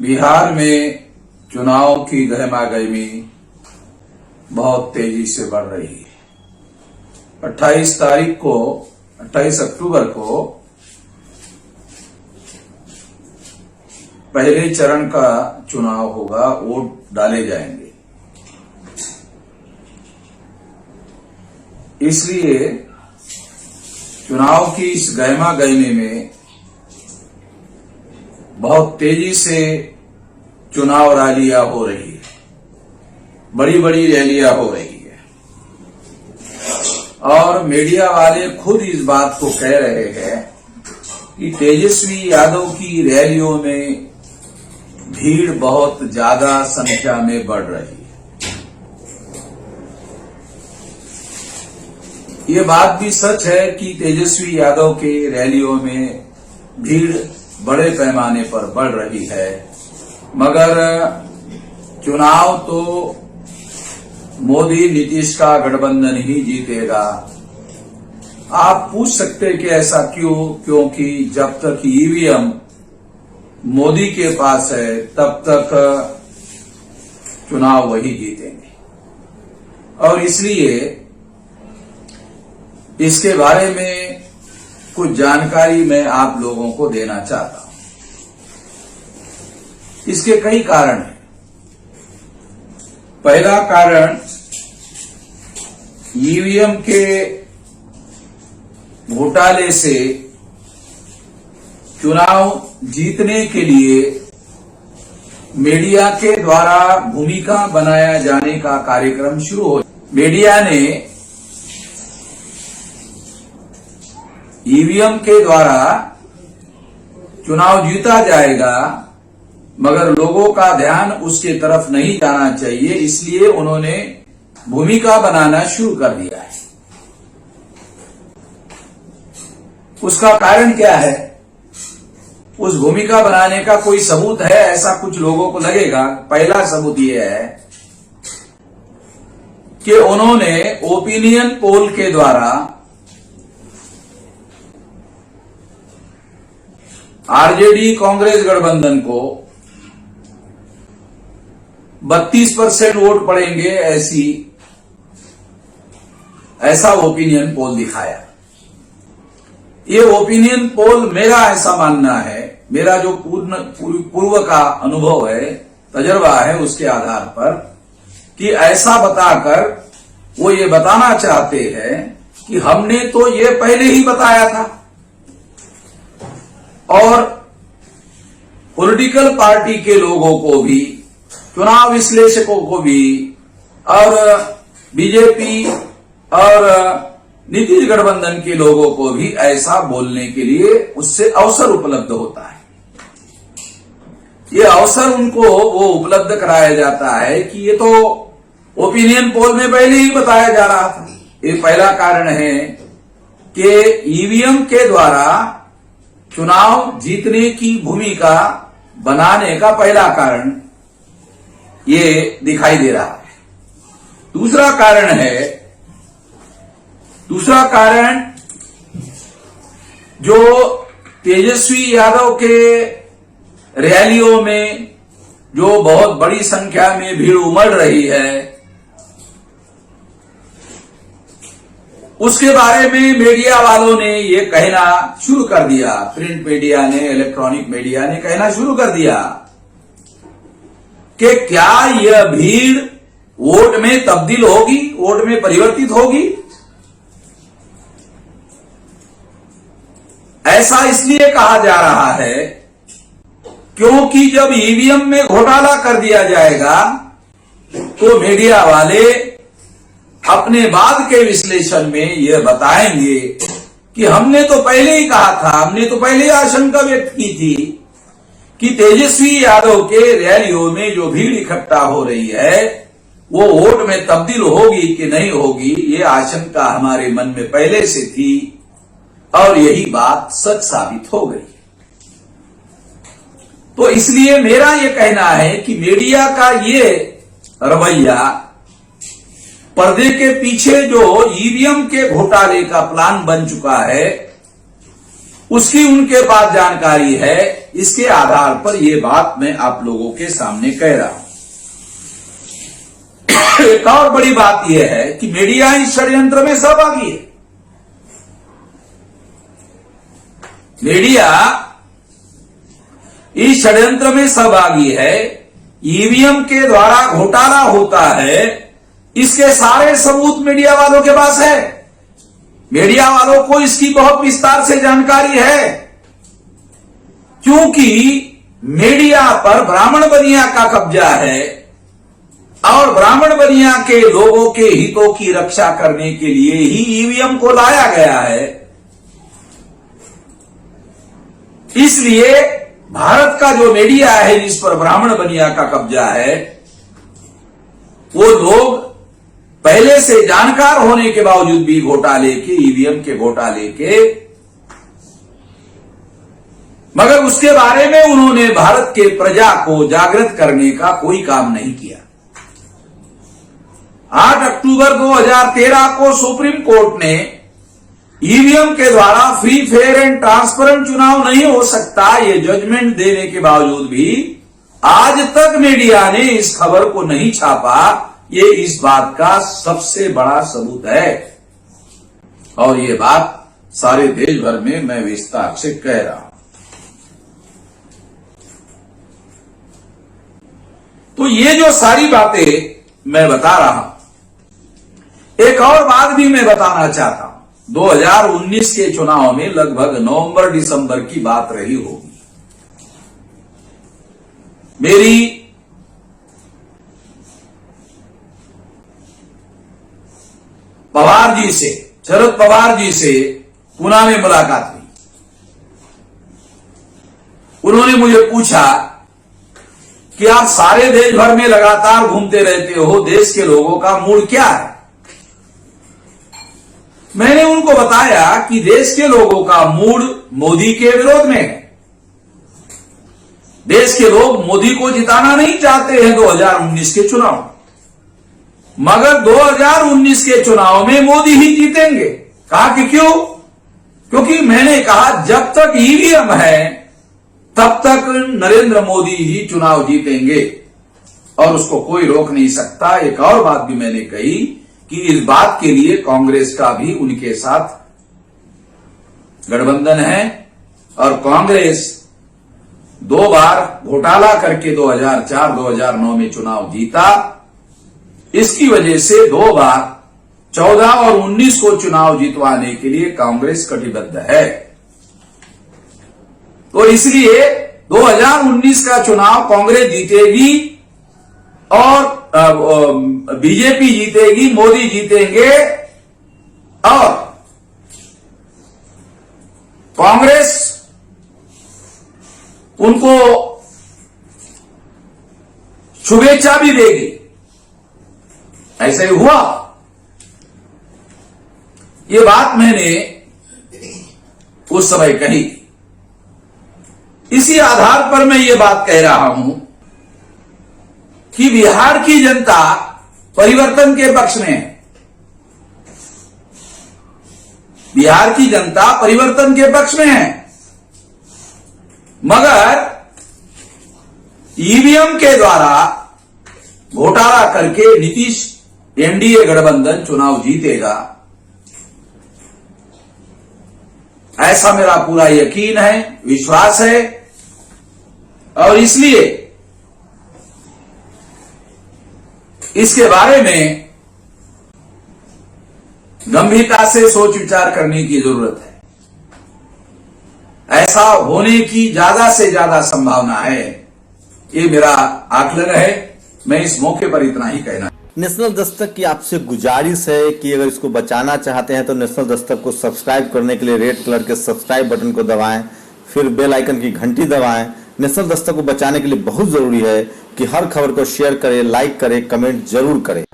बिहार में चुनाव की गहमागहमी बहुत तेजी से बढ़ रही है। 28 अक्टूबर को पहले चरण का चुनाव होगा, वोट डाले जाएंगे। इसलिए चुनाव की इस गहमागहमी में बहुत तेजी से चुनाव रैलियां हो रही है, बड़ी बड़ी रैलियां हो रही है और मीडिया वाले खुद इस बात को कह रहे हैं कि तेजस्वी यादव की रैलियों में भीड़ बहुत ज्यादा संख्या में बढ़ रही है। ये बात भी सच है कि तेजस्वी यादव के रैलियों में भीड़ बड़े पैमाने पर बढ़ रही है, मगर चुनाव तो मोदी नीतीश का गठबंधन ही जीतेगा। आप पूछ सकते कि ऐसा क्यों? क्योंकि जब तक ईवीएम मोदी के पास है तब तक चुनाव वही जीतेंगे और इसलिए इसके बारे में कुछ जानकारी मैं आप लोगों को देना चाहता हूं। इसके कई कारण हैं। पहला कारण, ईवीएम के घोटाले से चुनाव जीतने के लिए मीडिया के द्वारा भूमिका बनाया जाने का कार्यक्रम शुरू हो। मीडिया ने ईवीएम के द्वारा चुनाव जीता जाएगा, मगर लोगों का ध्यान उसके तरफ नहीं जाना चाहिए, इसलिए उन्होंने भूमिका बनाना शुरू कर दिया है। उसका कारण क्या है? उस भूमिका बनाने का कोई सबूत है? ऐसा कुछ लोगों को लगेगा। पहला सबूत यह है कि उन्होंने ओपिनियन पोल के द्वारा आरजेडी कांग्रेस गठबंधन को 32% वोट पड़ेंगे ऐसा ओपिनियन पोल दिखाया। ये ओपिनियन पोल, मेरा ऐसा मानना है, मेरा जो पूर्व का अनुभव है, तजर्बा है, उसके आधार पर कि ऐसा बताकर वो ये बताना चाहते हैं कि हमने तो ये पहले ही बताया था और पॉलिटिकल पार्टी के लोगों को भी, चुनाव विश्लेषकों को भी और बीजेपी और नीतीश गठबंधन के लोगों को भी ऐसा बोलने के लिए उससे अवसर उपलब्ध होता है। ये अवसर उनको वो उपलब्ध कराया जाता है कि ये तो ओपिनियन पोल में पहले ही बताया जा रहा था। ये पहला कारण है कि ईवीएम के द्वारा चुनाव जीतने की भूमिका बनाने का पहला कारण ये दिखाई दे रहा है। दूसरा कारण जो तेजस्वी यादव के रैलियों में जो बहुत बड़ी संख्या में भीड़ उमड़ रही है, उसके बारे में मीडिया वालों ने ये कहना शुरू कर दिया। प्रिंट मीडिया ने, इलेक्ट्रॉनिक मीडिया ने कहना शुरू कर दिया कि क्या यह भीड़ वोट में तब्दील होगी, वोट में परिवर्तित होगी। ऐसा इसलिए कहा जा रहा है क्योंकि जब ईवीएम में घोटाला कर दिया जाएगा तो मीडिया वाले अपने बाद के विश्लेषण में यह बताएंगे कि हमने तो पहले ही कहा था, हमने तो पहले ही आशंका व्यक्त की थी कि तेजस्वी यादव के रैलियों में जो भीड़ इकट्ठा हो रही है वो वोट में तब्दील होगी कि नहीं होगी, ये आशंका हमारे मन में पहले से थी और यही बात सच साबित हो गई। तो इसलिए मेरा ये कहना है कि मीडिया का ये रवैया, पर्दे के पीछे जो ईवीएम के घोटाले का प्लान बन चुका है, उसकी उनके पास जानकारी है इसके आधार पर यह बात मैं आप लोगों के सामने कह रहा हूं। एक और बड़ी बात यह है कि मीडिया इस षड्यंत्र में सहभागी है। मीडिया इस षड्यंत्र में सहभागी है। ईवीएम के द्वारा घोटाला होता है, इसके सारे सबूत मीडिया वालों के पास है। मीडिया वालों को इसकी बहुत विस्तार से जानकारी है, क्योंकि मीडिया पर ब्राह्मण बनिया का कब्जा है और ब्राह्मण बनिया के लोगों के हितों की रक्षा करने के लिए ही ईवीएम को लाया गया है। इसलिए भारत का जो मीडिया है जिस पर ब्राह्मण बनिया का कब्जा है, वो लोग पहले से जानकार होने के बावजूद भी घोटाले के, ईवीएम के घोटाले के, मगर उसके बारे में उन्होंने भारत के प्रजा को जागृत करने का कोई काम नहीं किया। 8 अक्टूबर 2013 को सुप्रीम कोर्ट ने ईवीएम के द्वारा फ्री, फेयर एंड ट्रांसपेरेंट चुनाव नहीं हो सकता, ये जजमेंट देने के बावजूद भी आज तक मीडिया ने इस खबर को नहीं छापा। ये इस बात का सबसे बड़ा सबूत है और ये बात सारे देश भर में मैं विस्तार से कह रहा हूं। तो ये जो सारी बातें मैं बता रहा हूं, एक और बात भी मैं बताना चाहता हूं। 2019 के चुनाव में लगभग नवंबर-दिसंबर की बात रही होगी। मेरी पवार जी से, शरद पवार जी से पुणे में मुलाकात हुई। उन्होंने मुझे पूछा कि आप सारे देश भर में लगातार घूमते रहते हो, देश के लोगों का मूड क्या है? मैंने उनको बताया कि देश के लोगों का मूड मोदी के विरोध में है। देश के लोग मोदी को जिताना नहीं चाहते हैं 2019 के चुनाव, मगर 2019 के चुनाव में मोदी ही जीतेंगे। कहा कि क्यों? क्योंकि मैंने कहा जब तक ईवीएम है तब तक नरेंद्र मोदी ही चुनाव जीतेंगे और उसको कोई रोक नहीं सकता। एक और बात भी मैंने कही कि इस बात के लिए कांग्रेस का भी उनके साथ गठबंधन है और कांग्रेस 2 बार घोटाला करके 2004-2009 में चुनाव जीता। इसकी वजह से 2 बार 14 और 19 को चुनाव जीतवाने के लिए कांग्रेस कटिबद्ध है। तो इसलिए 2019 का चुनाव कांग्रेस जीतेगी और बीजेपी जीतेगी, मोदी जीतेंगे और कांग्रेस उनको शुभेच्छा भी देगी। ऐसा ही हुआ। ये बात मैंने उस समय कही। इसी आधार पर मैं ये बात कह रहा हूं कि बिहार की जनता परिवर्तन के पक्ष में है। बिहार की जनता परिवर्तन के पक्ष में है, मगर ईवीएम के द्वारा घोटाला करके नीतीश एनडीए गठबंधन चुनाव जीतेगा, ऐसा मेरा पूरा यकीन है, विश्वास है। और इसलिए इसके बारे में गंभीरता से सोच विचार करने की जरूरत है। ऐसा होने की ज्यादा से ज्यादा संभावना है, ये मेरा आकलन है। मैं इस मौके पर इतना ही कहना। नेशनल दस्तक की आपसे गुजारिश है कि अगर इसको बचाना चाहते हैं तो नेशनल दस्तक को सब्सक्राइब करने के लिए रेड कलर के सब्सक्राइब बटन को दबाएं, फिर बेल आइकन की घंटी दबाएं। नेशनल दस्तक को बचाने के लिए बहुत जरूरी है कि हर खबर को शेयर करें, लाइक करें, कमेंट जरूर करें।